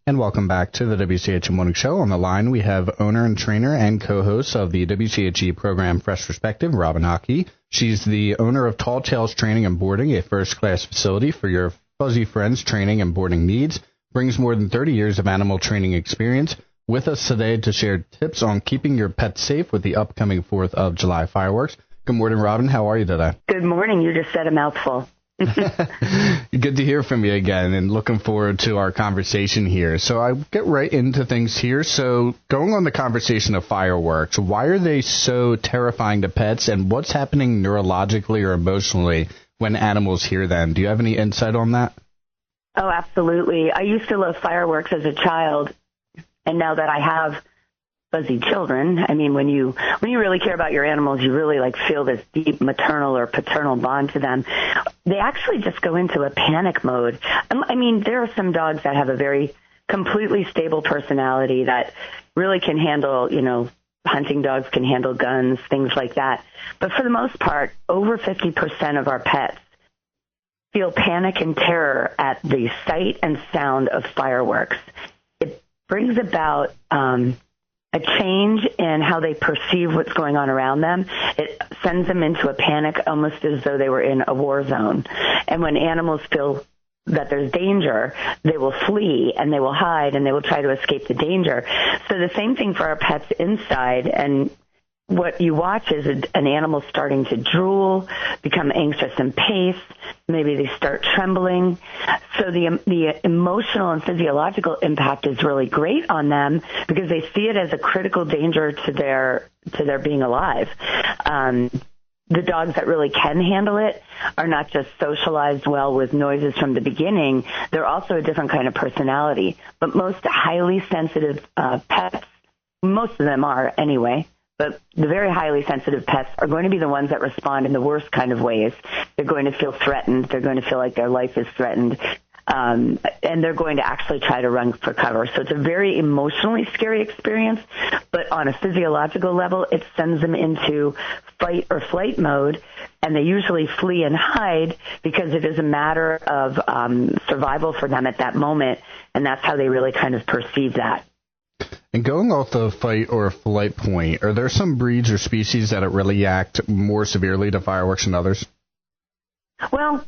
And welcome back to the WCHE Morning Show. On the line, we have owner and trainer and co-host of the WCHE program Fresh Perspective, Robyn Achey. She's the owner of Tall Tales Training and Boarding, a first-class facility for your fuzzy friends' training and boarding needs. Brings more than 30 years of animal training experience. With us today to share tips on keeping your pets safe with the upcoming 4th of July fireworks. Good morning, Robyn. How are you today? Good morning. You just said a mouthful. Good to hear from you again, and looking forward to our conversation here. So I'll get right into things here. So going on the conversation of fireworks, why are they so terrifying to pets, and what's happening neurologically or emotionally when animals hear them? Do you have any insight on that? Oh, absolutely. I used to love fireworks as a child, and now that I have fuzzy children, I mean, when you really care about your animals, you really feel this deep maternal or paternal bond to them. They actually just go into a panic mode. I mean, there are some dogs that have a very completely stable personality that really can handle, hunting dogs can handle guns, things like that. But for the most part, over 50% of our pets feel panic and terror at the sight and sound of fireworks. It brings about a change in how they perceive what's going on around them. It sends them into a panic almost as though they were in a war zone. And when animals feel that there's danger, they will flee and they will hide and they will try to escape the danger. So the same thing for our pets inside. And what you watch is an animal starting to drool, become anxious and pace. Maybe they start trembling. So the emotional and physiological impact is really great on them because they see it as a critical danger to their being alive. The dogs that really can handle it are not just socialized well with noises from the beginning. They're also a different kind of personality. But most highly sensitive pets, most of them are anyway, but the very highly sensitive pets are going to be the ones that respond in the worst kind of ways. They're going to feel threatened. They're going to feel like their life is threatened. And they're going to actually try to run for cover. So it's a very emotionally scary experience, but on a physiological level, it sends them into fight or flight mode, and they usually flee and hide because it is a matter of survival for them at that moment, and that's how they really kind of perceive that. And going off the fight or flight point, are there some breeds or species that really react more severely to fireworks than others? Well,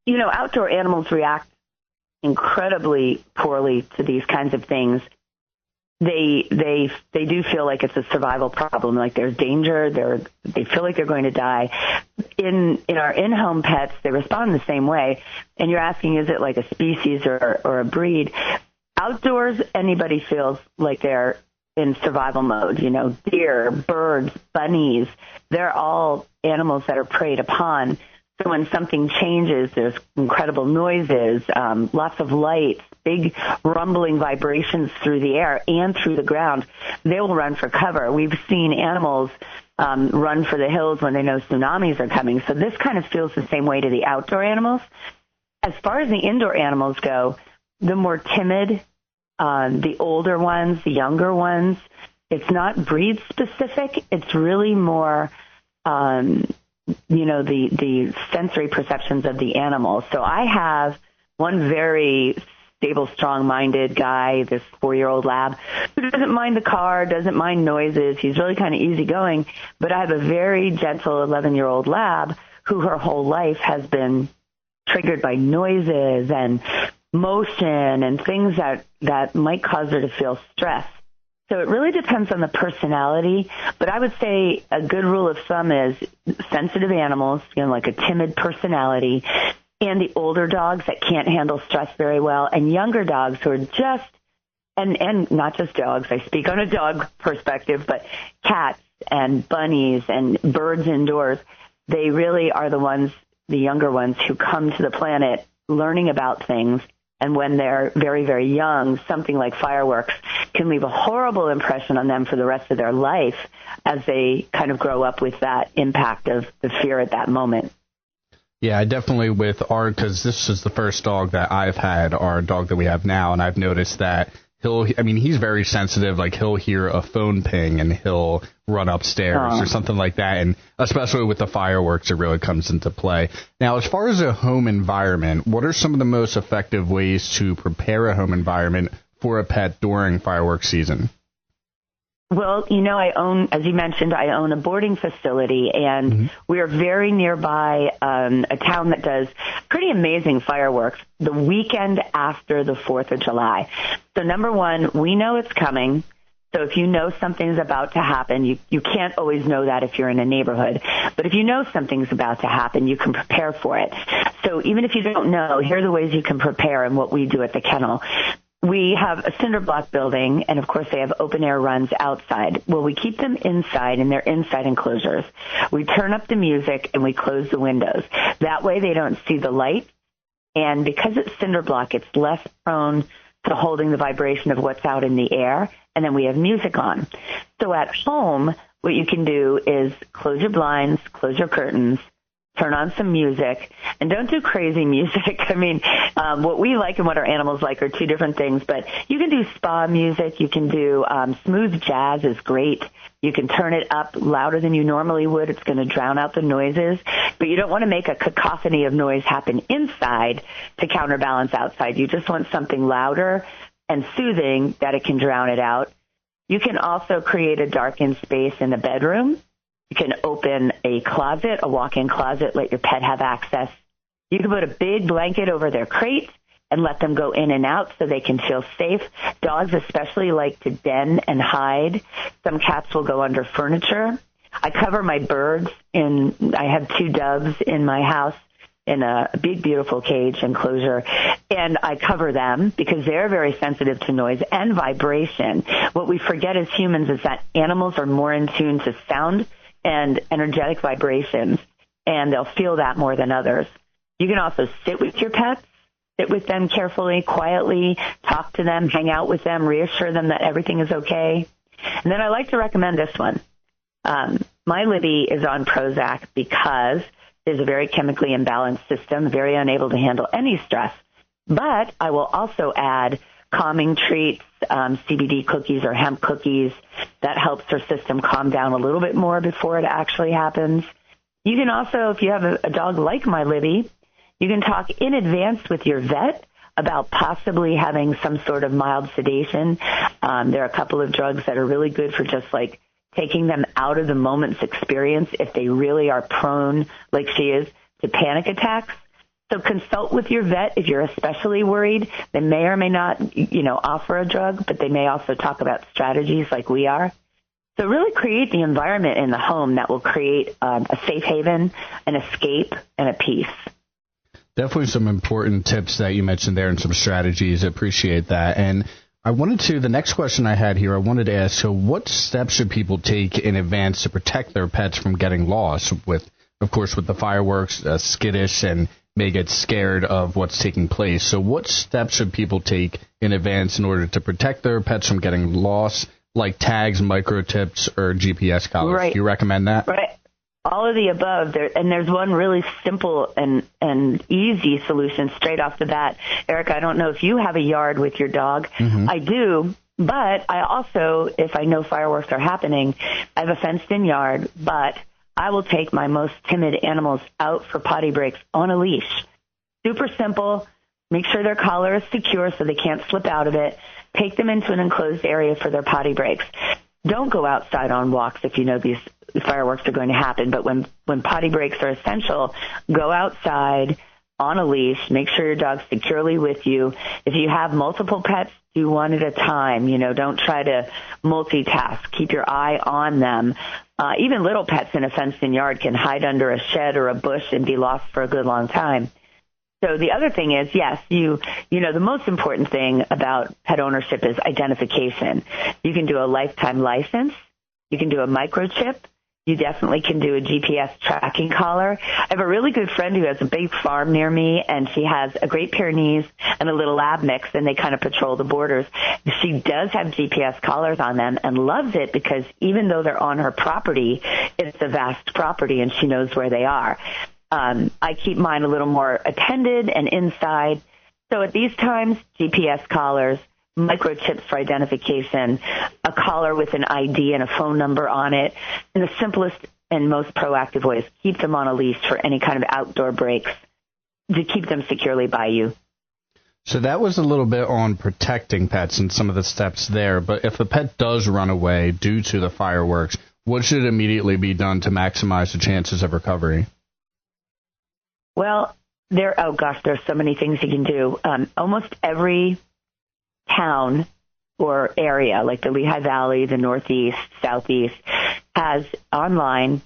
outdoor animals react incredibly poorly to these kinds of things. They do feel like it's a survival problem, like there's danger, they feel like they're going to die. In our in-home pets, they respond the same way. And you're asking, is it like a species or a breed? Outdoors, anybody feels like they're in survival mode. Deer, birds, bunnies, they're all animals that are preyed upon. So when something changes, there's incredible noises, lots of lights, big rumbling vibrations through the air and through the ground. They will run for cover. We've seen animals run for the hills when they know tsunamis are coming. So this kind of feels the same way to the outdoor animals. As far as the indoor animals go, the more timid, the older ones, the younger ones, it's not breed specific. It's really more, the sensory perceptions of the animal. So I have one very stable, strong-minded guy, this 4-year-old lab, who doesn't mind the car, doesn't mind noises. He's really kind of easygoing. But I have a very gentle 11-year-old lab who her whole life has been triggered by noises and motion and things that might cause her to feel stress. So it really depends on the personality, but I would say a good rule of thumb is sensitive animals, like a timid personality, and the older dogs that can't handle stress very well, and younger dogs who are just, and not just dogs, I speak on a dog perspective, but cats and bunnies and birds indoors, they really are the younger ones who come to the planet learning about things. And when they're very, very young, something like fireworks can leave a horrible impression on them for the rest of their life as they kind of grow up with that impact of the fear at that moment. Yeah, I definitely because this is the first dog that I've had, our dog that we have now, and I've noticed that he's very sensitive. Like, he'll hear a phone ping and he'll run upstairs or something like that. And especially with the fireworks, it really comes into play. Now, as far as a home environment, what are some of the most effective ways to prepare a home environment for a pet during fireworks season? Well, as you mentioned, I own a boarding facility, and we are very nearby a town that does pretty amazing fireworks the weekend after the 4th of July. So number one, we know it's coming. So if you know something's about to happen, you can't always know that if you're in a neighborhood. But if you know something's about to happen, you can prepare for it. So even if you don't know, here are the ways you can prepare and what we do at the kennel. We have a cinder block building, and of course they have open air runs outside. Well, we keep them inside in their inside enclosures. We turn up the music and we close the windows. That way they don't see the light. And because it's cinder block, it's less prone to holding the vibration of what's out in the air. And then we have music on. So at home, what you can do is close your blinds, close your curtains, turn on some music, and don't do crazy music. I mean, what we like and what our animals like are two different things, but you can do spa music. You can do smooth jazz is great. You can turn it up louder than you normally would. It's going to drown out the noises, but you don't want to make a cacophony of noise happen inside to counterbalance outside. You just want something louder and soothing that it can drown it out. You can also create a darkened space in the bedroom. You can open a closet, a walk-in closet, let your pet have access. You can put a big blanket over their crate and let them go in and out so they can feel safe. Dogs especially like to den and hide. Some cats will go under furniture. I cover my birds I have 2 doves in my house in a big, beautiful cage enclosure, and I cover them because they're very sensitive to noise and vibration. What we forget as humans is that animals are more in tune to sound and energetic vibrations, and they'll feel that more than others. You can also sit with your pets, sit with them carefully, quietly, talk to them, hang out with them, reassure them that everything is okay. And then I like to recommend this one. My Libby is on Prozac because there's a very chemically imbalanced system, very unable to handle any stress. But I will also add calming treats, CBD cookies or hemp cookies. That helps her system calm down a little bit more before it actually happens. You can also, if you have a dog like my Libby, you can talk in advance with your vet about possibly having some sort of mild sedation. There are a couple of drugs that are really good for just like taking them out of the moment's experience if they really are prone, like she is, to panic attacks. So consult with your vet if you're especially worried. They may or may not, offer a drug, but they may also talk about strategies like we are. So really create the environment in the home that will create a safe haven, an escape, and a peace. Definitely some important tips that you mentioned there and some strategies. I appreciate that. And the next question I had here, I wanted to ask, so what steps should people take in advance to protect their pets from getting lost with the fireworks, skittish, and may get scared of what's taking place. So what steps should people take in advance in order to protect their pets from getting lost, like tags, microchips, or GPS collars? Right. Do you recommend that? Right. All of the above. There's one really simple and easy solution straight off the bat. Eric, I don't know if you have a yard with your dog. Mm-hmm. I do, but I also, if I know fireworks are happening, I have a fenced-in yard, but I will take my most timid animals out for potty breaks on a leash. Super simple. Make sure their collar is secure so they can't slip out of it. Take them into an enclosed area for their potty breaks. Don't go outside on walks if you know these fireworks are going to happen. But when potty breaks are essential, go outside on a leash. Make sure your dog's securely with you. If you have multiple pets, do one at a time. Don't try to multitask. Keep your eye on them. Even little pets in a fenced-in yard can hide under a shed or a bush and be lost for a good long time. So the other thing is, yes, the most important thing about pet ownership is identification. You can do a lifetime license. You can do a microchip. You definitely can do a GPS tracking collar. I have a really good friend who has a big farm near me, and she has a Great Pyrenees and a little lab mix, and they kind of patrol the borders. She does have GPS collars on them and loves it because even though they're on her property, it's a vast property, and she knows where they are. I keep mine a little more attended and inside. So at these times, GPS collars, microchips for identification, a collar with an ID and a phone number on it, and the simplest and most proactive way is keep them on a leash for any kind of outdoor breaks to keep them securely by you. So that was a little bit on protecting pets and some of the steps there. But if a pet does run away due to the fireworks, what should immediately be done to maximize the chances of recovery? Well, there's so many things you can do. Almost every town or area, like the Lehigh Valley, the Northeast, Southeast, has online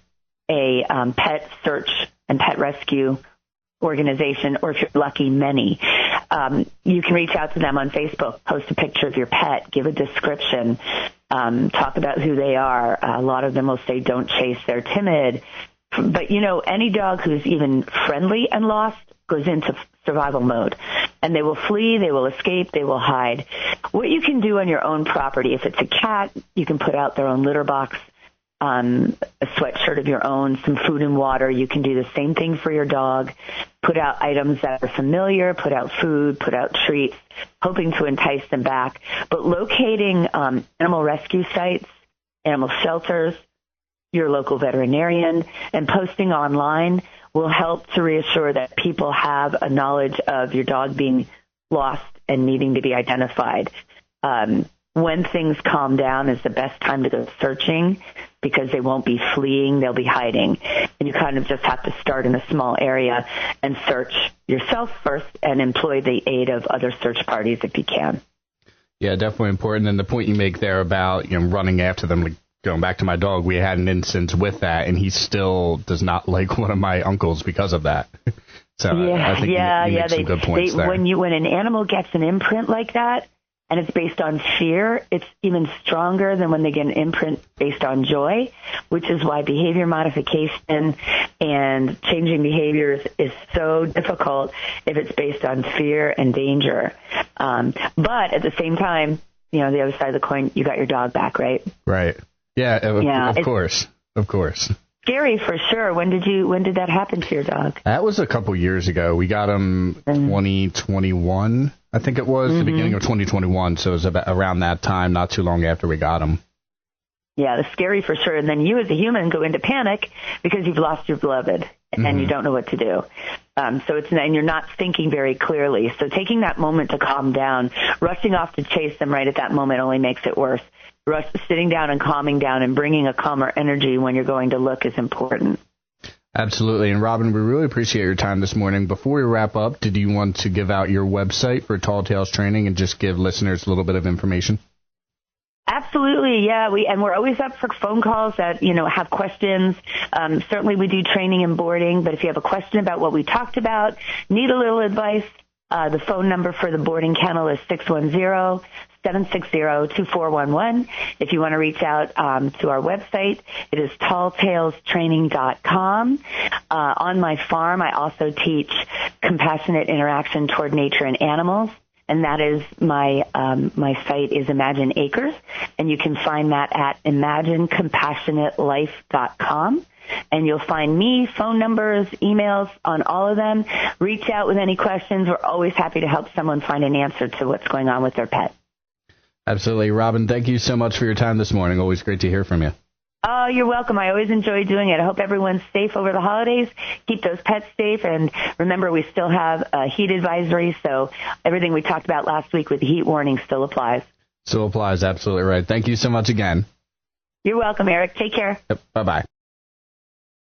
a pet search and pet rescue organization, or if you're lucky, many. You can reach out to them on Facebook, post a picture of your pet, give a description, talk about who they are. A lot of them will say don't chase, they're timid. But, any dog who's even friendly and lost goes into survival mode. And they will flee, they will escape, they will hide. What you can do on your own property, if it's a cat, you can put out their own litter box, a sweatshirt of your own, some food and water. You can do the same thing for your dog. Put out items that are familiar, put out food, put out treats, hoping to entice them back. But locating animal rescue sites, animal shelters, your local veterinarian, and posting online will help to reassure that people have a knowledge of your dog being lost and needing to be identified. When things calm down is the best time to go searching, because they won't be fleeing, they'll be hiding. And you kind of just have to start in a small area and search yourself first and employ the aid of other search parties if you can. Yeah, definitely important. And the point you make there about running after them, like going back to my dog, we had an instance with that, and he still does not like one of my uncles because of that. So I think you make some good points there. When an animal gets an imprint like that, and it's based on fear, it's even stronger than when they get an imprint based on joy, which is why behavior modification and changing behaviors is so difficult if it's based on fear and danger. But at the same time, the other side of the coin, you got your dog back, right? Right. Yeah, of course. Of course. Scary for sure. When did that happen to your dog? That was a couple years ago. We got him 2021, I think it was, the beginning of 2021. So it was about around that time, not too long after we got him. Yeah, it's scary for sure. And then you as a human go into panic because you've lost your beloved and you don't know what to do. And you're not thinking very clearly. So taking that moment to calm down, rushing off to chase them right at that moment only makes it worse. Sitting down and calming down and bringing a calmer energy when you're going to look is important. Absolutely. And Robyn, we really appreciate your time this morning. Before we wrap up, did you want to give out your website for Tall Tales Training and just give listeners a little bit of information? Absolutely, yeah. We're always up for phone calls that, have questions. Certainly we do training and boarding, but if you have a question about what we talked about, need a little advice, the phone number for the boarding kennel is 610-760-2411. If you want to reach out to our website, it is talltalestraining.com. On my farm, I also teach compassionate interaction toward nature and animals. And that is my site is Imagine Acres, and you can find that at imaginecompassionatelife.com. And you'll find me, phone numbers, emails on all of them. Reach out with any questions. We're always happy to help someone find an answer to what's going on with their pet. Absolutely. Robyn, thank you so much for your time this morning. Always great to hear from you. Oh, you're welcome. I always enjoy doing it. I hope everyone's safe over the holidays. Keep those pets safe. And remember, we still have a heat advisory, so everything we talked about last week with the heat warning still applies. Still applies. Absolutely right. Thank you so much again. You're welcome, Eric. Take care. Yep. Bye-bye.